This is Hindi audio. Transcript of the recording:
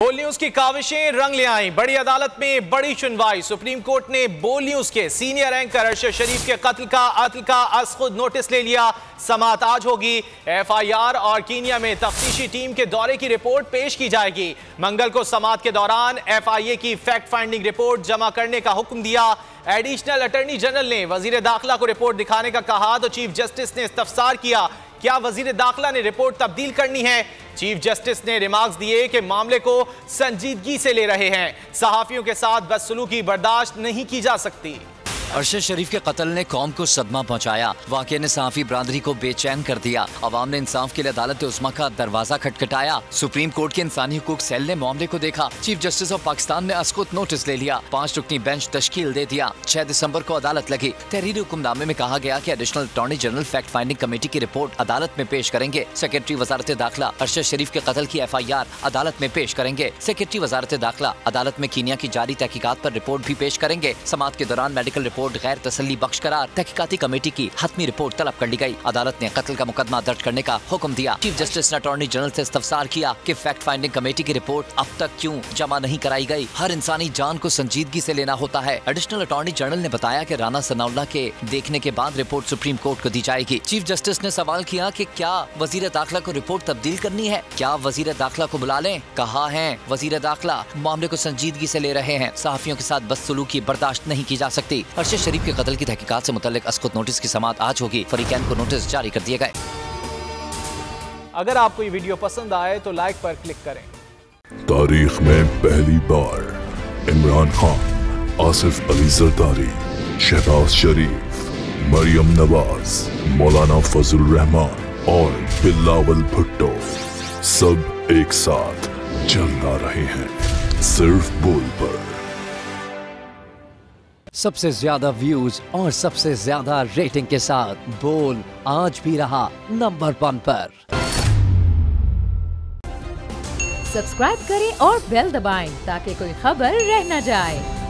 बोल न्यूज की काविशें रंग ले आई। बड़ी अदालत में बड़ी सुनवाई। सुप्रीम कोर्ट ने बोल न्यूज के सीनियर एंकर अरशद शरीफ के कत्ल का खुद नोटिस ले लिया। समाअत आज होगी। एफआईआर और कीनिया में तफ्तीशी टीम के दौरे की रिपोर्ट पेश की जाएगी। मंगल को समाअत के दौरान एफआईए की फैक्ट फाइंडिंग रिपोर्ट जमा करने का हुक्म दिया। एडिशनल अटॉर्नी जनरल ने वजीर दाखिला को रिपोर्ट दिखाने का कहा तो चीफ जस्टिस ने इस्तफसार किया, क्या वजीर दाखिला ने रिपोर्ट तब्दील करनी है। चीफ जस्टिस ने रिमार्क्स दिए कि मामले को संजीदगी से ले रहे हैं। सहाफियों के साथ बदसलूकी बर्दाश्त नहीं की जा सकती। अरशद शरीफ के कत्ल ने कौम को सदमा पहुंचाया। वाक़े ने सहाफ़ी बरादरी को बेचैन कर दिया। अवाम ने इंसाफ के लिए अदालत उस्मा का दरवाजा खटखटाया। सुप्रीम कोर्ट के इंसानी हुकूक सेल ने मामले को देखा। चीफ जस्टिस ऑफ पाकिस्तान ने अस्कुत नोटिस ले लिया। 5 रुकनी बेंच तश्कील दे दिया। 6 दिसंबर को अदालत लगी। तहरीरी हुक्मनामे में कहा गया कि additional attorney general fact finding committee की रिपोर्ट अदालत में पेश करेंगे। सेक्रेटरी वजारत दाखिला अरशद शरीफ के कत्ल की एफआईआर अदालत में पेश करेंगे। सेक्रेटरी वजारत दाखिला अदालत में कीनिया की जारी तहकीकात पर रिपोर्ट भी पेश करेंगे। समाअत के दौरान मेडिकल रिपोर्ट गैर तसल्ली बख्श करार तहकीकाती कमेटी की हतमी रिपोर्ट तलब कर ली गई। अदालत ने कत्ल का मुकदमा दर्ज करने का हुक्म दिया। चीफ जस्टिस ने अटॉर्नी जनरल से इस्तफसार किया कि फैक्ट फाइंडिंग कमेटी की रिपोर्ट अब तक क्यों जमा नहीं कराई गई। हर इंसानी जान को संजीदगी से लेना होता है। एडिशनल अटॉर्नी जनरल ने बताया कि राना सनाउल्लाह के देखने के बाद रिपोर्ट सुप्रीम कोर्ट को दी जाएगी। चीफ जस्टिस ने सवाल किया कि क्या वजीर दाखिला को रिपोर्ट तब्दील करनी है, क्या वजीर दाखिला को बुला लें। कहा है वजीर दाखिला मामले को संजीदगी से ले रहे हैं। सहाफियों के साथ बदसलूकी बर्दाश्त नहीं की जा सकती। अरशद शरीफ के कत्ल की तहकीकात से मुतल्लिक अस्कुत नोटिस की समाअत आज होगी। फरीकैन को नोटिस जारी कर दिए गए। अगर आपको ये वीडियो पसंद आए तो लाइक पर क्लिक करें। तारीख में पहली बार इमरान खान, आसिफ अली जरदारी, शहबाज शरीफ, मरियम नवाज, मौलाना फजल रहमान और बिलावल भुट्टो सब एक साथ चला रहे हैं सिर्फ बोल पर। सबसे ज्यादा व्यूज और सबसे ज्यादा रेटिंग के साथ बोल आज भी रहा नंबर 1 पर। सब्सक्राइब करें और बेल दबाएं ताकि कोई खबर रह न जाए।